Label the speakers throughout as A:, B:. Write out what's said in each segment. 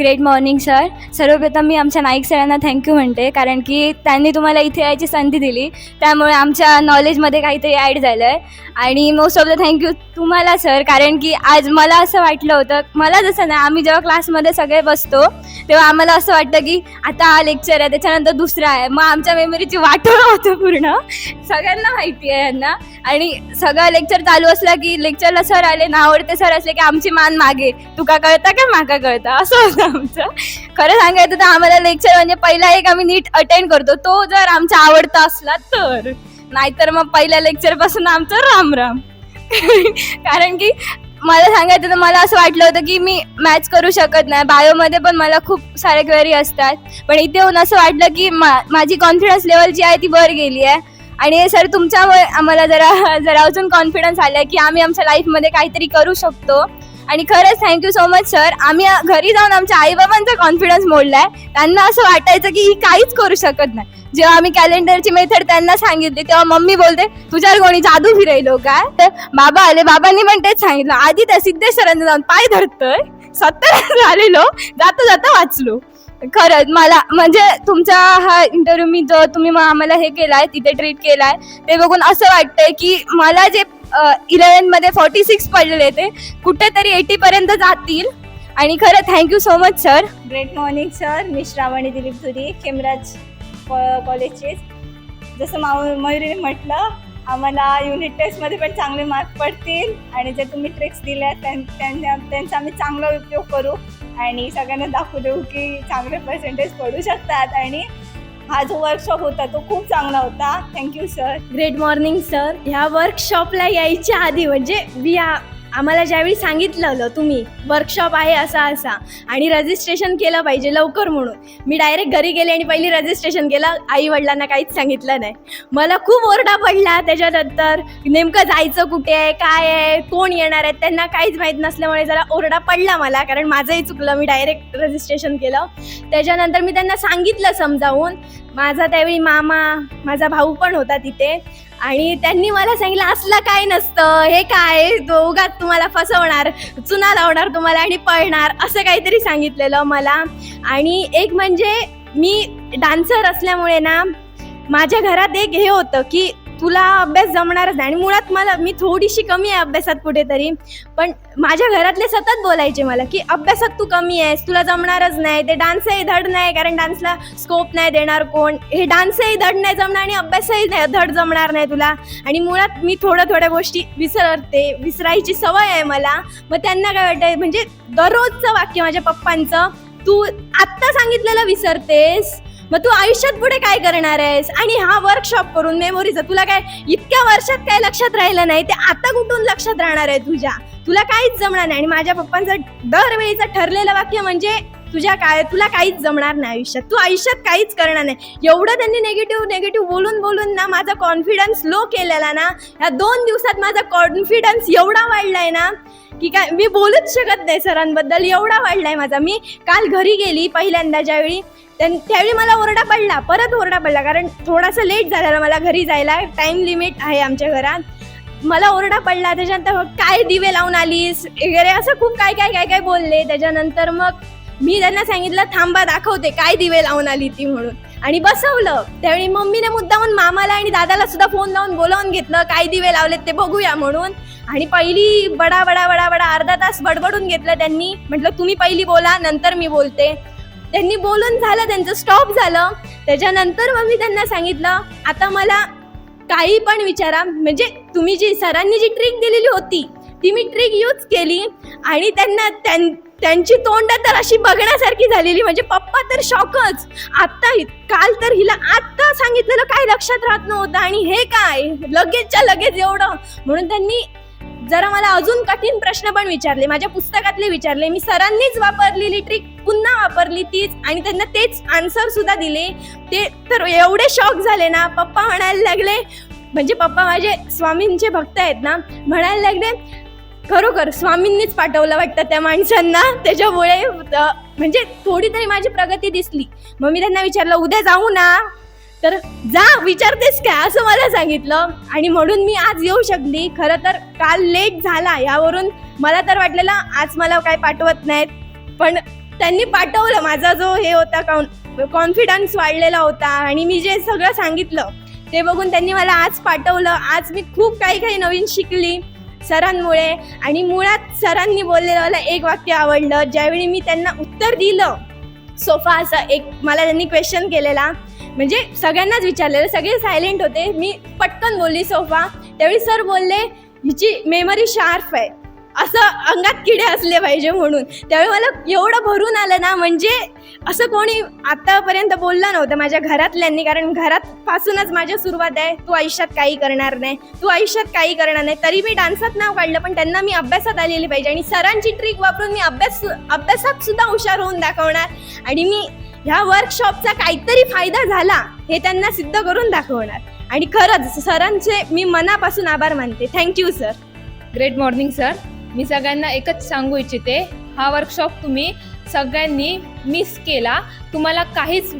A: Great morning sir. सर्वप्रथम मी आमच्या नाईक सरांना थँक्यू म्हणते, कारण की त्यांनी तुम्हाला इथे यायची संधी दिली, त्यामुळे आमच्या नॉलेजमध्ये काहीतरी ॲड झालं आहे. आणि मोस्ट ऑफ द थँक्यू तुम्हाला सर, कारण की आज मला असं वाटलं होतं, मला जसं नाही, आम्ही जेव्हा क्लासमध्ये सगळे बसतो तेव्हा आम्हाला असं वाटतं की आता हा लेक्चर आहे, त्याच्यानंतर दुसरा आहे, मग आमच्या मेमरीची वाटोळं होतं पूर्ण. सगळ्यांना माहिती आहे यांना. आणि सगळं लेक्चर चालू असलं की लेक्चरला सर आले ना, आवडते सर असले की आमची मान मागे, तुका कळता का माका कळता, असं होतं आमचं. खरं सांगायचं तर आम्हाला लेक्चर म्हणजे पहिला एक आम्ही नीट अटेंड करतो, तो जर आमचा आवडता असला तर, नाहीतर मग पहिल्या लेक्चरपासून आमचं राम राम. कारण की मला सांगायचं तर मला असं वाटलं होतं की मी मॅच करू शकत नाही, बायोमध्ये पण मला खूप सारे क्वेरी असतात, पण इथे येऊन असं वाटलं की माझी कॉन्फिडन्स लेवल जी आहे ती वर गेली आहे. आणि सर तुमच्यामुळे आम्हाला जरा अजून कॉन्फिडन्स आला आहे की आम्ही आमच्या लाईफमध्ये काहीतरी करू शकतो. आणि खरंच थँक्यू सो मच सर. आम्ही घरी जाऊन आमच्या आईबाबांचा कॉन्फिडन्स मोडला आहे. त्यांना असं वाटायचं की ही काहीच करू शकत नाही. जेव्हा आम्ही कॅलेंडरची मेथड त्यांना सांगितली तेव्हा मम्मी बोलते तुझ्यावर कोणी जादू फिरायलो काय. तर बाबा आले, बाबांनी पण तेच सांगितलं, आधी त्या सिद्धेश्वरांना जाऊन पाय धरतोय, 70 झालेलो, जाता वाचलो. खरंच मला म्हणजे तुमचा हा इंटरव्ह्यू मी जो तुम्ही आम्हाला हे केलाय, तिथे ट्रीट केलाय, ते बघून असं वाटतंय की मला जे 11मध्ये 46 पडलेले ते कुठेतरी 80 पर्यंत जातील. आणि खरं thank you so much sir.
B: Great morning sir. मी श्रावणी दिलीप धुरी, खेमराज कॉलेजचे. जसं मयुरीने म्हटलं, आम्हाला युनिट टेस्टमध्ये पण चांगले मार्क पडतील आणि जे तुम्ही ट्रिक्स दिल्या त्यांचा आम्ही चांगला उपयोग करू आणि सगळ्यांना दाखवू देऊ की चांगले पर्सेंटेज पडू शकतात. आणि हा जो वर्कशॉप होता तो खूप चांगला होता. Thank you sir.
C: Great morning sir. ह्या वर्कशॉपला यायच्या आधी म्हणजे आम्हाला ज्यावेळी सांगितलं तुम्ही वर्कशॉप आहे असा आणि रजिस्ट्रेशन केलं पाहिजे लवकर म्हणून, मी डायरेक्ट घरी गेले आणि पहिली रजिस्ट्रेशन केलं. आई वडिलांना काहीच सांगितलं नाही. मला खूप ओरडा पडला त्याच्यानंतर, नेमकं जायचं कुठे आहे, काय आहे, कोण येणार आहे, त्यांना काहीच माहीत नसल्यामुळे जरा ओरडा पडला मला, कारण माझंही चुकलं, मी डायरेक्ट रजिस्ट्रेशन केलं. त्याच्यानंतर मी त्यांना सांगितलं समजावून. माझा त्यावेळी मामा, माझा भाऊ पण होता तिथे, आणि त्यांनी मला सांगितलं असलं काय नसतं, हे काय दोघात तुम्हाला फसवणार, चुना लावणार तुम्हाला आणि पळणार, असं काहीतरी सांगितलेलं मला. आणि एक म्हणजे मी डान्सर असल्यामुळे ना, माझ्या घरात एक हे होतं की तुला अभ्यास जमणारच नाही. आणि मुळात मी थोडीशी कमी आहे अभ्यासात कुठेतरी, पण माझ्या घरातले सतत बोलायचे मला की अभ्यासात तू कमी आहेस, तुला जमणारच नाही, ते डान्सही धड नाही, कारण डान्सला स्कोप नाही देणार कोण, हे डान्सही धड नाही जमणार आणि अभ्यासही धड जमणार नाही तुला. आणि मुळात मी थोड्या गोष्टी विसरायची सवय आहे मला. मग त्यांना काय वाटतं, म्हणजे दररोजचं वाक्य माझ्या पप्पांचं, तू आत्ता सांगितलेलं विसरतेस, मग तू आयुष्यात पुढे काय करणार आहेस. आणि हा वर्कशॉप करून मेमोरीचं तुला काय इतक्या वर्षात काय लक्षात राहिलं नाही, ते आता कुठून लक्षात राहणार आहे तुला काहीच जमणार नाही. आणि माझ्या पप्पांचं दरवेळीचं ठरलेलं वाक्य म्हणजे तुला काहीच जमणार नाही आयुष्यात, तू आयुष्यात काहीच करणार नाही. एवढं त्यांनी नेगेटिव्ह बोलून ना माझा कॉन्फिडन्स लो केलेला ना, ह्या 2 दिवसात माझा कॉन्फिडन्स एवढा वाढलाय ना की काय मी बोलूच शकत नाही सरांबद्दल, एवढा वाढलाय माझा. मी काल घरी गेली पहिल्यांदा ज्यावेळी, त्यावेळी मला परत ओरडा पडला, कारण थोडासा लेट झालेला मला घरी जायला, टाइम लिमिट आहे आमच्या घरात. मला ओरडा पडला. त्याच्यानंतर काय दिवे लावून आलीस वगैरे असं खूप काय बोलले. त्याच्यानंतर मग मी त्यांना सांगितलं थांबा दाखवते काय दिवे लावून आली ती म्हणून, आणि बसवलं. त्यावेळी मम्मीने मुद्दामून मामाला आणि दादाला सुद्धा फोन लावून बोलावून घेतलं, काय दिवे लावलेत ते बघूया म्हणून. आणि पहिली बडा अर्धा तास बडबडून घेतलं त्यांनी. म्हटलं तुम्ही पहिली बोला, नंतर मी बोलते. त्यांनी बोलून झालं, त्यांचं स्टॉप झालं. त्याच्यानंतर मग मी त्यांना सांगितलं आता मला काही पण विचारा, म्हणजे तुम्ही सरांनी जी ट्रिक दिलेली होती ती मी ट्रिक यूज केली. आणि त्यांची तोंड तर अशी बघण्यासारखी झालेली, म्हणजे पप्पा तर शॉकच. काल तर हिला आत्ता सांगितलेलं काय लक्षात राहत नव्हतं, आणि हे काय लगेचच्या लगेच एवढं. म्हणून त्यांनी जरा मला अजून कठीण प्रश्न पण विचारले, माझ्या पुस्तकातले विचारले. मी सरांनीच वापरलेली ट्रिक पुन्हा वापरली तीच, आणि त्यांना तेच आन्सर सुद्धा दिले. ते तर एवढे शॉक झाले ना. पप्पा म्हणायला लागले, म्हणजे पप्पा माझे स्वामींचे भक्त आहेत ना, म्हणायला लागले खरोखर स्वामींनीच पाठवलं वाटतं त्या माणसांना, त्याच्यामुळे म्हणजे थोडी तरी माझी प्रगती दिसली. मग मी त्यांना विचारलं उद्या जाऊ ना, तर जा विचारतेस काय असं मला सांगितलं. आणि म्हणून मी आज येऊ शकली. खरं तर काल लेट झाला, यावरून मला तर वाटलेलं आज मला काय पाठवत नाहीत, पण त्यांनी पाठवलं. माझा जो हे होता कॉन्फिडन्स वाढलेला होता आणि मी जे सगळं सांगितलं ते बघून त्यांनी मला आज पाठवलं. आज मी खूप काही नवीन शिकली सरांमुळे. आणि मुळात सरांनी बोललेलं मला एक वाक्य आवडलं. ज्यावेळी मी त्यांना उत्तर दिलं सोफा असं एक मला त्यांनी क्वेश्चन केलेला, म्हणजे सगळ्यांनाच विचारलेलं, सगळे सायलेंट होते. मी पटकन बोलली सोफा. त्यावेळी सर बोलले हिची मेमरी शार्प आहे, असं अंगात किडे असले पाहिजे म्हणून. त्यावेळी मला एवढं भरून आलं ना, म्हणजे असं कोणी आतापर्यंत बोललं नव्हतं माझ्या घरातल्यांनी. कारण घरातपासूनच माझ्या सुरुवात आहे, तू आयुष्यात काही करणार नाही, तू आयुष्यात काही करणार नाही. तरी मी डान्सात नाव काढलं, पण त्यांना मी अभ्यासात आलेली पाहिजे. आणि सरांची ट्रिक वापरून मी अभ्यासात सुद्धा हुशार होऊन दाखवणार. आणि मी ह्या वर्कशॉपचा काहीतरी फायदा झाला हे त्यांना सिद्ध करून दाखवणार. आणि खरंच सरांचे मी मनापासून आभार मानते. Thank you sir.
D: Great morning sir. मी सगळ्यांना एकच सांगू इच्छिते, हा वर्कशॉप तुम्ही सगळ्यांनी मिस केला. तुम्हाला काहीच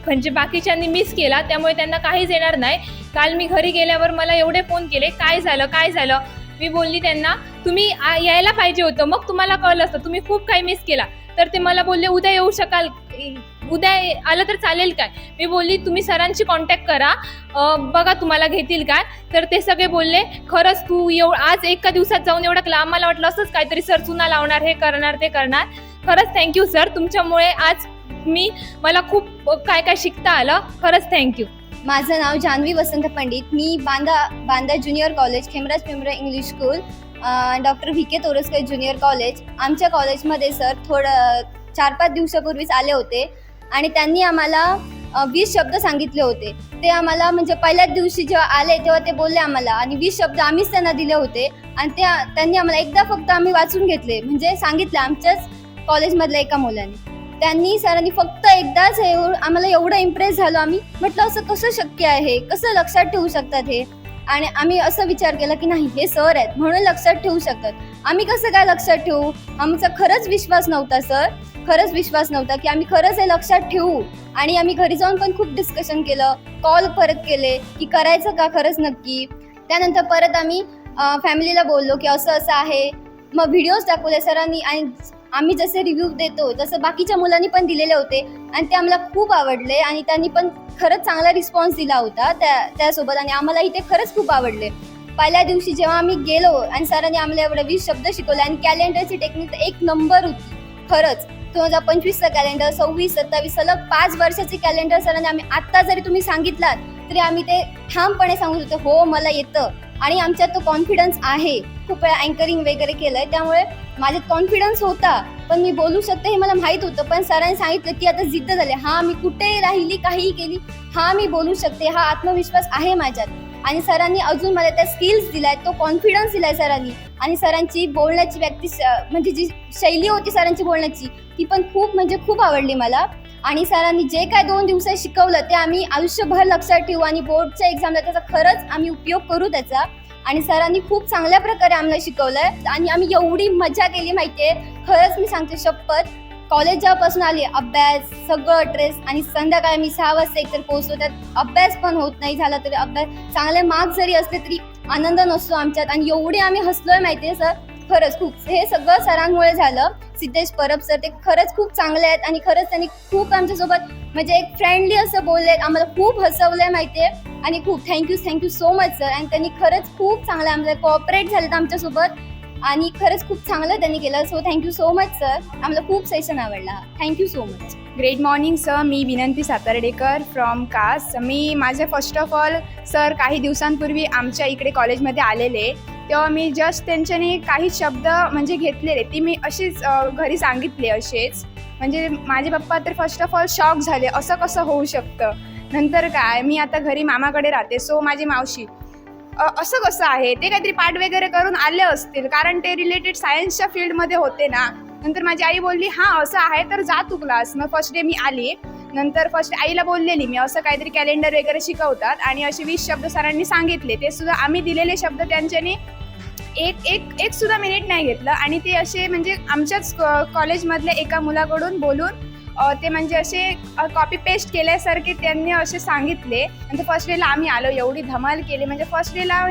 D: म्हणजे बाकीच्यांनी मिस केला, त्यामुळे त्यांना काहीच येणार नाही. काल मी घरी गेल्यावर मला एवढे फोन केले, काय झालं. मी बोलली त्यांना तुम्ही यायला पाहिजे होतं, मग तुम्हाला कळलं असतं, तुम्ही खूप काही मिस केला. तर ते मला बोलले उद्या येऊ शकाल, उद्या आलं तर चालेल काय. मी बोलली तुम्ही सरांशी कॉन्टॅक्ट करा, बघा तुम्हाला घेतील काय. तर ते सगळे बोलले खरंच तू आज एका दिवसात जाऊन एवढं केलं. आम्हाला वाटलं असंच काहीतरी सर चुना लावणार, हे करणार ते करणार. खरंच थँक्यू सर, तुमच्यामुळे आज मला खूप काय शिकता आलं. खरंच थँक्यू.
A: माझं नाव जान्हवी वसंत पंडित. मी Banda junior college, Khemraj Pimpra English school, doctor V K Toraskar junior college. आमच्या कॉलेजमध्ये सर 4-5 दिवसापूर्वीच आले होते आणि त्यांनी आम्हाला 20 शब्द सांगितले होते. ते आम्हाला म्हणजे पहिल्याच दिवशी जेव्हा आले तेव्हा ते बोलले आम्हाला, आणि 20 शब्द आम्हीच त्यांना दिले होते. आणि त्यांनी आम्हाला एकदा फक्त आम्ही वाचून घेतले, म्हणजे सांगितलं आमच्याच कॉलेजमधल्या एका मुलाने. सरांनी फक्त एकदाच आम्हाला एवढं इम्प्रेस झालो. आम्ही म्हटलं असं कसं शक्य आहे, कसं लक्षात ठेवू शकतात हे. आणि आम्ही असं विचार केला की नाही, हे सर आहेत म्हणून लक्षात ठेवू शकतात, आम्ही कसं काय लक्षात ठेवू. आमचा खरंच विश्वास नव्हता सर, खरंच विश्वास नव्हता की आम्ही खरंच हे लक्षात ठेवू. आणि आम्ही घरी जाऊन पण खूप डिस्कशन केलं, कॉल परत केले की करायचं का खरंच नक्की. त्यानंतर परत आम्ही फॅमिलीला बोललो की असं आहे. मग व्हिडिओज दाखवले सरांनी, आणि आम्ही जसे रिव्ह्यू देतो तसं बाकीच्या मुलांनी पण दिलेले होते आणि ते आम्हाला खूप आवडले. आणि त्यांनी पण खरंच चांगला रिस्पॉन्स दिला होता त्यासोबत, आणि आम्हालाही ते खरंच खूप आवडले. पहिल्या दिवशी जेव्हा आम्ही गेलो आणि सरांनी आम्हाला एवढे 20 शब्द शिकवले, आणि कॅलेंडरची टेक्निक एक नंबर होती खरंच. 2025चं कॅलेंडर, 26, 27 सलग 5 वर्षाचे कॅलेंडर सरांनी आम्ही आत्ता जरी तुम्ही सांगितलात तरी आम्ही ते ठामपणे सांगू शकतो, हो मला येतं. आणि आमच्यात तो कॉन्फिडन्स आहे. खूप वेळा अँकरिंग वगैरे केलंय, त्यामुळे माझ्यात कॉन्फिडन्स होता, पण मी बोलू शकते हे मला माहीत होतं. पण सरांनी सांगितलं की आता जिद्द झाले, हा मी कुठेही राहिली, काहीही केली, हा मी बोलू शकते, हा आत्मविश्वास आहे माझ्यात. आणि सरांनी अजून मला त्या स्किल्स दिलाय, तो कॉन्फिडन्स दिलाय सरांनी. आणि सरांची बोलण्याची म्हणजे जी शैली होती सरांची बोलण्याची, ती पण खूप आवडली मला. आणि सरांनी जे काय 2 दिवसात शिकवलं ते आम्ही आयुष्यभर लक्षात ठेवू, आणि बोर्डच्या एक्झामला त्याचा खरंच आम्ही उपयोग करू त्याचा. आणि सरांनी खूप चांगल्या प्रकारे आम्हाला शिकवलंय, आणि आम्ही एवढी मजा केली माहितीये. खरंच मी सांगते शपथ, कॉलेज जेव्हापासून आली, अभ्यास सगळं स्ट्रेस, आणि संध्याकाळी मी 6 वाजता एकतर पोहोचलो, त्यात अभ्यास पण होत नाही झाला तरी अभ्यास, चांगले मार्क्स जरी असले तरी आनंद नसतो आमच्यात. आणि एवढे आम्ही हसलोय माहितीये सर, खरंच खूप. हे सगळं सरांमुळे झालं. सिद्धेश परब सर ते खरंच खूप चांगले आहेत, आणि खरंच त्यांनी खूप आमच्यासोबत म्हणजे एक फ्रेंडली असं बोललेत, आम्हाला खूप हसवलंय माहितीये. आणि खूप थँक्यू सो मच सर. आणि त्यांनी खरंच खूप चांगलं आम्हाला कोऑपरेट झालेत आमच्यासोबत, आणि खरंच खूप चांगलं त्यांनी केलं. So thank you so much sir, आम्हाला खूप सेशन आवडला. Thank you so much.
E: Great morning sir. मी विनंती सातार्डेकर फ्रॉम कास. माझे फर्स्ट ऑफ ऑल सर काही दिवसांपूर्वी आमच्या इकडे कॉलेजमध्ये आलेले, तेव्हा मी जस्ट त्यांच्याने काही शब्द म्हणजे घेतलेले, ती मी अशीच घरी सांगितले असेच. म्हणजे माझे पप्पा तर फर्स्ट ऑफ ऑल शॉक झाले, असं कसं होऊ शकतं. नंतर काय, मी आता घरी मामाकडे राहते, सो माझी मावशी असं कसं आहे, ते काहीतरी पाठ वगैरे करून आले असतील, कारण ते रिलेटेड सायन्सच्या फील्डमध्ये होते ना. नंतर माझी आई बोलली हां असं आहे तर जा तू क्लास. मग फर्स्ट डे मी आली, नंतर फर्स्ट आईला बोललेली मी असं काहीतरी कॅलेंडर वगैरे शिकवतात, आणि असे 20 शब्द सरांनी सांगितले. ते सुद्धा आम्ही दिलेले शब्द त्यांच्याने एक सुद्धा मिनिट नाही घेतलं, आणि ते असे म्हणजे आमच्याच कॉलेजमधल्या एका मुलाकडून बोलून ते म्हणजे असे कॉपी पेस्ट केल्यासारखे त्यांनी असे सांगितले. नंतर फर्स्ट डेला आम्ही आलो, एवढी धमाल केली. म्हणजे फर्स्ट डेला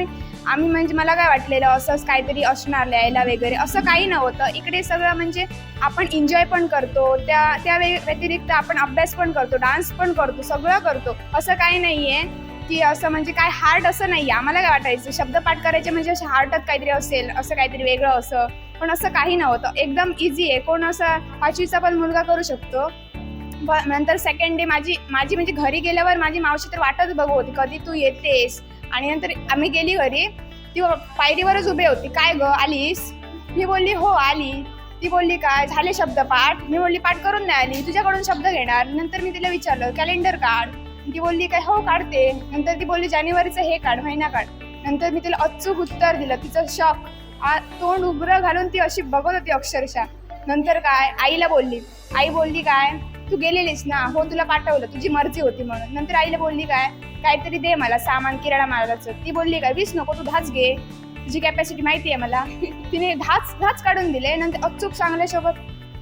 E: आम्ही म्हणजे मला काय वाटलेलं असंच काहीतरी असणार लिहायला वगैरे, असं काही नव्हतं. इकडे सगळं म्हणजे आपण एन्जॉय पण करतो, त्या व्यतिरिक्त आपण अभ्यास पण करतो, डान्स पण करतो, सगळं करतो. असं काही नाही आहे की असं म्हणजे काय हार्ड असं नाही आहे. आम्हाला काय वाटायचं शब्दपाठ करायचे म्हणजे असं हार्डच काहीतरी असेल, असं काहीतरी वेगळं असं, पण असं काही नव्हतं. एकदम इझी आहे. कोण असा 5वीचा पण मुलगा करू शकतो. नंतर सेकंड डे माझी म्हणजे घरी गेल्यावर माझी मावशी तर वाटच बघू होती कधी तू येतेस. आणि नंतर आम्ही गेली घरी, ती पायरीवरच उभी होती. काय ग आलीस? मी बोलली हो आली. ती बोलली काय झाले शब्दपाठ? मी बोलली पाठ करून नाही आली, तुझ्याकडून शब्द घेणार. नंतर मी तिला विचारलं कॅलेंडर काढ. ती बोलली काय हो काढते. नंतर ती बोलली जानेवारीचं हे काढ, महिना काढ. नंतर मी तिला अचूक उत्तर दिलं. तिचं शॉक, तोंड उघडं घालून ती अशी बघत होती अक्षरशः. नंतर काय आईला बोलली. आई बोलली काय तू गेलेलीस ना, हो तुला पाठवलं, तुझी मर्जी होती म्हणून. नंतर आईला बोलली काय काहीतरी दे मला सामान किराणा मालाचं. ती बोलली काय 20 नको, तू 10 घे, तुझी कॅपॅसिटी माहिती आहे मला. तिने 10 काढून दिले. नंतर अचूक चांगल्यासोबत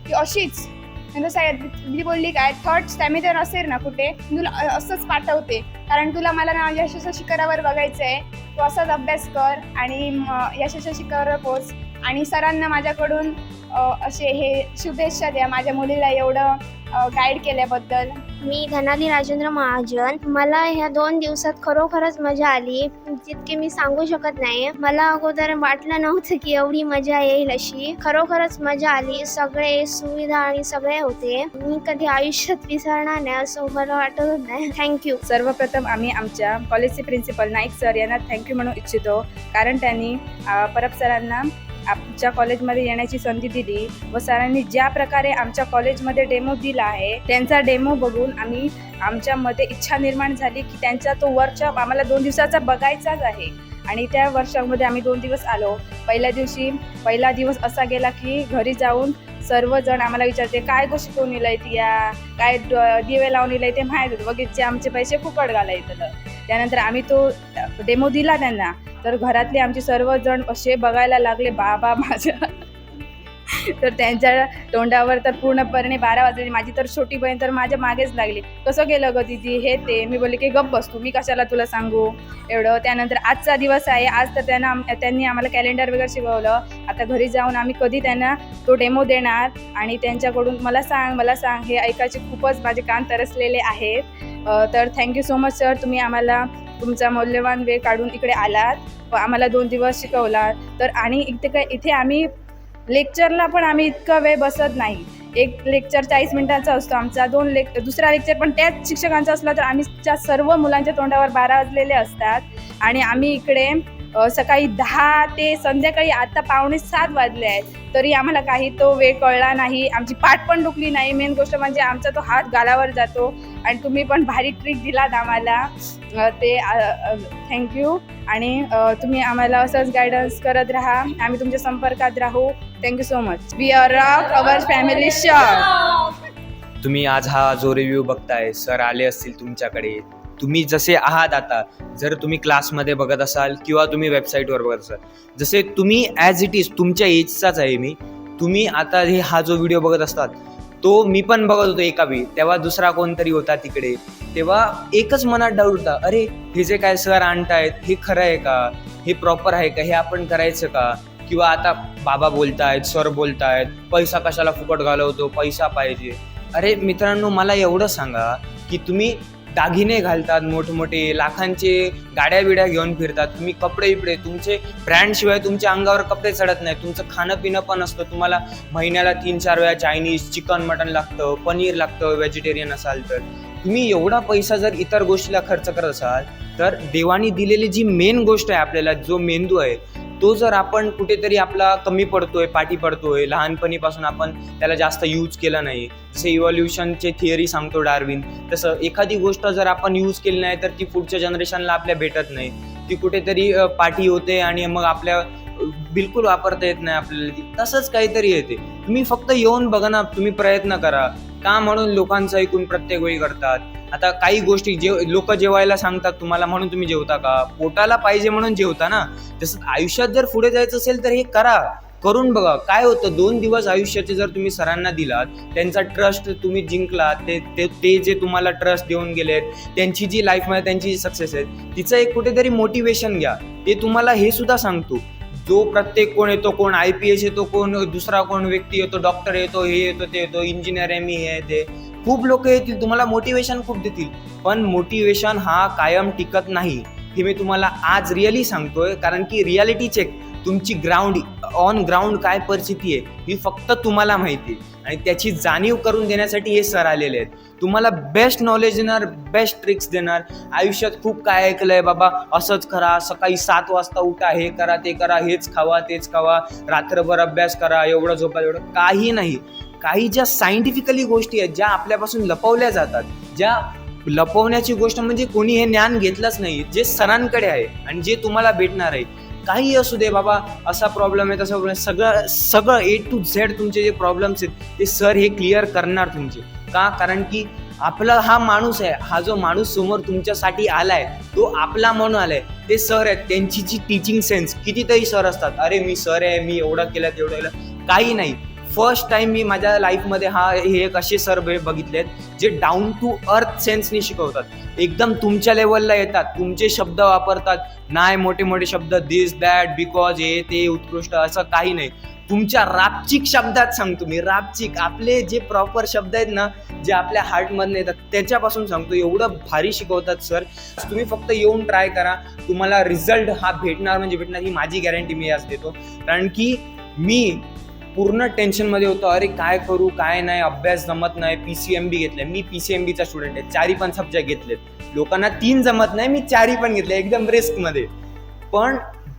E: ती अशीच. नंतर मी बोलली काय थर्ड सेमिस्टर असेल ना कुठे, तुला असंच पाठवते, कारण तुला मला ना यशस्वी शिखरावर बघायचं आहे. तू असाच अभ्यास कर आणि यशस्वी शिखरावर पोच. आणि सरांना माझ्याकडून असे हे शुभेच्छा द्या माझ्या मुलीला एवढं गाईड केल्याबद्दल.
F: मी धनाली राजेंद्र महाजन. मला ह्या 2 दिवसात खरोखरच मजा आली, जितकी मी सांगू शकत नाही. मला अगोदर वाटलं नव्हतं की एवढी मजा येईल अशी. खरोखरच मजा आली. सगळे सुविधा आणि सगळे होते. मी कधी आयुष्यात विसरणार नाही असं मला वाटत नाही. थँक्यू.
B: सर्वप्रथम आम्ही आमच्या कॉलेजचे प्रिन्सिपल नाईक सर यांना थँक्यू म्हणू इच्छितो, कारण त्यांनी परब सरांना आमच्या कॉलेजमध्ये येण्याची संधी दिली व सरांनी ज्या प्रकारे आमच्या कॉलेजमध्ये डेमो दिला आहे, त्यांचा डेमो बघून आमच्यामध्ये इच्छा निर्माण झाली की त्यांचा तो वर्कशॉप आम्हाला 2 दिवसाचा बघायचाच आहे. आणि त्या वर्कशॉपमध्ये आम्ही 2 दिवस आलो. पहिला दिवस असा गेला की घरी जाऊन सर्वजण आम्हाला विचारते काय गो शिकवून इलाय ती या, काय दिवे लावून इलाय ते माहीत होतं, बघितचे आमचे पैसे फुकट घालायचं. त्यानंतर आम्ही तो डेमो दिला त्यांना, तर घरातले आमचे सर्वजण असे बघायला लागले बाबा माझ्या. तर त्यांच्या तोंडावर तर पूर्णपणे 12 वाजले. माझी तर छोटी बहीण तर माझ्या मागेच लागली, कसं गेलं ग दीदी हे ते. मी बोलले की गप्प बस तू, मी कशाला तुला सांगू एवढं. त्यानंतर आजचा दिवस आहे. आज तर त्यांनी आम्हाला कॅलेंडर वगैरे शिकवलं. आता घरी जाऊन आम्ही कधी त्यांना तो डेमो देणार आणि त्यांच्याकडून मला सांग हे ऐकायचे खूपच माझे कान तरसलेले आहेत. तर थँक्यू सो मच सर, तुम्ही आम्हाला तुमचा मौल्यवान वेळ काढून इकडे आलात व आम्हाला 2 दिवस शिकवला. तर आणि इथे आम्ही लेक्चरला पण आम्ही इतका वेळ बसत नाही. एक लेक्चर 40 मिनिटांचा असतो आमचा. दुसरा लेक्चर पण त्याच शिक्षकांचा असला तर आम्ही सर्व मुलांच्या तोंडावर 12 वाजलेले असतात. आणि आम्ही इकडे सकाळी 10 ते संध्याकाळी आता 6:45 वाजले आहेत, तरी आम्हाला काही तो वेळ कळला नाही. आमची पाठ पण दुखली नाही. मेन गोष्ट म्हणजे आमचा तो हात गालावर जातो. आणि तुम्ही पण भारी ट्रिक दिलात आम्हाला, ते थँक्यू. आणि तुम्ही आम्हाला असंच गायडन्स करत राहा, आम्ही तुमच्या संपर्कात राहू. Thank you so much. We are rock our family shop.
G: तुम्ही आज हा जो रिव्ह्यू बघताय, सर आले असतील तुमच्याकडे. तुम्ही जसे आहात आता, जर तुम्ही क्लासमध्ये बघत असाल किंवा तुम्ही वेबसाईटवर बघत असाल, जसे तुम्ही ॲज इट इज तुमच्या एजचाच आहे मी. तुम्ही आता हा जो व्हिडिओ बघत असतात तो मी पण बघत होतो एका वेळी. तेव्हा दुसरा कोणतरी होता तिकडे. तेव्हा एकच मनात डाऊट होता, अरे हे जे काय सर आणतायत हे खरं आहे का, हे प्रॉपर आहे का, हे आपण करायचं का. किंवा आता बाबा बोलतायत, सर बोलतायत, पैसा कशाला फुकट घालवतो, पैसा पाहिजे. अरे मित्रांनो, मला एवढं सांगा की तुम्ही दागिने घालतात, मोठमोठे लाखांचे गाड्या बिड्या घेऊन फिरतात, तुम्ही कपडे बिपडे तुमचे ब्रँडशिवाय तुमच्या अंगावर कपडे चढत नाही. तुमचं खाणं पिणं पण असतं. तुम्हाला महिन्याला 3-4 वेळा चायनीज, चिकन, मटन लागतं, पनीर लागतं, व्हेजिटेरियन असाल तर. तुम्ही एवढा पैसा जर इतर गोष्टीला खर्च करत असाल तर देवानी दिलेली जी मेन गोष्ट आहे आपल्याला, जो मेंदू आहे, तो जर आपण कुठेतरी आपला कमी पडतोय, पाठी पडतोय, लहानपणीपासून आपण त्याला जास्त यूज केला नाही. जसे इव्हॉल्युशनचे थिअरी सांगतो डार्विन, तसं एखादी गोष्ट जर आपण यूज केली नाही तर ती पुढच्या जनरेशनला आपल्या भेटत नाही. ती कुठेतरी पाठी होते आणि मग आपल्या बिलकुल वापरता येत नाही आपल्याला ती. तसंच काहीतरी येते. तुम्ही फक्त येऊन बघा ना, तुम्ही प्रयत्न करा. का म्हणून लोकांचं ऐकून प्रत्येक वेळी करतात. आता काही गोष्टी लोक जेवायला सांगतात तुम्हाला म्हणून तुम्ही जेवता का? पोटाला पाहिजे म्हणून जेवता ना. तसंच आयुष्यात जर पुढे जायचं असेल तर हे करा. करून बघा काय होतं. 2 दिवस आयुष्याचे जर तुम्ही सरांना दिलात, त्यांचा ट्रस्ट तुम्ही जिंकलात, ते जे तुम्हाला ट्रस्ट देऊन गेलेत, त्यांची जी लाईफमध्ये त्यांची जी सक्सेस आहे तिचं एक कुठेतरी मोटिवेशन घ्या. ते तुम्हाला हे सुद्धा सांगतो, जो प्रत्येक कोण येतो, कोण IPS येतो, कोण दुसरा कोण व्यक्ती येतो, डॉक्टर येतो, हे येतो, ते येतो, इंजिनियर आहे, मी हे ते, खूप लोक येतील तुम्हाला मोटिवेशन खूप देतील, पण मोटिवेशन हा कायम टिकत नाही. हे मी तुम्हाला आज रिअली सांगतोय, कारण की रियालिटी चेक, तुमची ऑन ग्राउंड काय परिस्थिती आहे ही फक्त तुम्हाला माहिती आहे, आणि त्याची जाणीव करून देण्यासाठी हे सर आलेले आहेत. तुम्हाला बेस्ट नॉलेज देणार, बेस्ट ट्रिक्स देणार. आयुष्यात खूप काय ऐकलंय बाबा, असंच करा, सकाळी 7 वाजता उठा, हे करा, ते करा, हेच खावा, तेच खावा, रात्रभर अभ्यास करा, एवढं झोपा, एवढं काही नाही. काही ज्या सायंटिफिकली गोष्टी आहेत, ज्या आपल्यापासून लपवल्या जातात, ज्या लपवण्याची गोष्ट म्हणजे कोणी हे ज्ञान घेतलंच नाही, जे सरांकडे आहे आणि जे तुम्हाला भेटणार आहे. काही असू दे बाबा, असा प्रॉब्लेम आहे, तसा प्रॉब्लेम, सगळं A to Z तुमचे जे प्रॉब्लेम्स आहेत ते सर हे क्लिअर करणार तुमचे. का? कारण की आपला हा माणूस आहे, हा जो माणूस समोर तुमच्यासाठी आलाय तो आपला म्हणून आलाय. ते सर आहेत, त्यांची जी टीचिंग सेन्स, कितीतरी सर असतात, अरे मी सर आहे, मी एवढं केलं तेवढं केलं, काही नाही. फर्स्ट टाइम मी माझ्या लाईफमध्ये हे एक असे सर बघितलेत जे डाऊन टू अर्थ सेन्सनी शिकवतात, एकदम तुमच्या लेवलला येतात, तुमचे शब्द वापरतात, नाही मोठे मोठे शब्द, दिस दॅट बिकॉज, हे ते उत्कृष्ट, असं काही नाही. तुमच्या रापचिक शब्दात सांगतो मी, रापचिक, आपले जे प्रॉपर शब्द आहेत ना, जे आपल्या हार्टमधून येतात त्याच्यापासून सांगतो. एवढं भारी शिकवतात सर. तुम्ही फक्त येऊन ट्राय करा, तुम्हाला रिझल्ट हा भेटणार म्हणजे भेटणार, ही माझी गॅरंटी मी आज देतो. कारण की मी पूर्ण टेन्शनमध्ये होतो, अरे काय करू काय नाही, अभ्यास जमत नाही, PCMB घेतलंय, मी PCMBचा स्टुडंट आहे, 4 पण सब्जेक्ट घेतलेत, लोकांना 3 जमत नाही, मी 4 पण घेतले एकदम रिस्कमध्ये. पण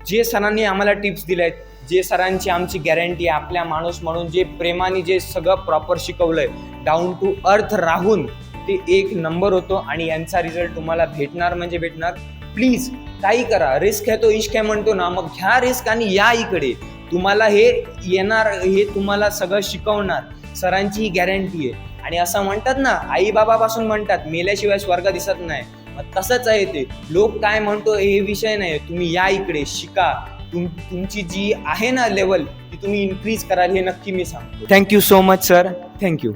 G: जे सरांनी आम्हाला टिप्स दिल्या आहेत, जे सरांची आमची गॅरंटी आहे, आपल्या माणूस म्हणून जे प्रेमाने जे सगळं प्रॉपर शिकवलंय, डाऊन टू अर्थ राहून, ते 1 नंबर होतो आणि यांचा रिझल्ट तुम्हाला भेटणार म्हणजे भेटणार. प्लीज काही करा, रिस्क आहे तो इश्क आहे म्हणतो ना, मग घ्या रिस्क आणि या इकडे. तुम्हाला हे येणार, हे तुम्हाला सगळं शिकवणार, सरांची ही गॅरंटी आहे. आणि असं म्हणतात ना, आई बाबापासून म्हणतात मेल्याशिवाय स्वर्ग दिसत नाही, मग तसंच आहे ते. लोक काय म्हणतो हे विषय नाही, तुम्ही या इकडे शिका, तुमची जी आहे ना लेवल ती तुम्ही इन्क्रीज कराल, हे नक्की मी सांगतो. Thank you so much sir, thank you.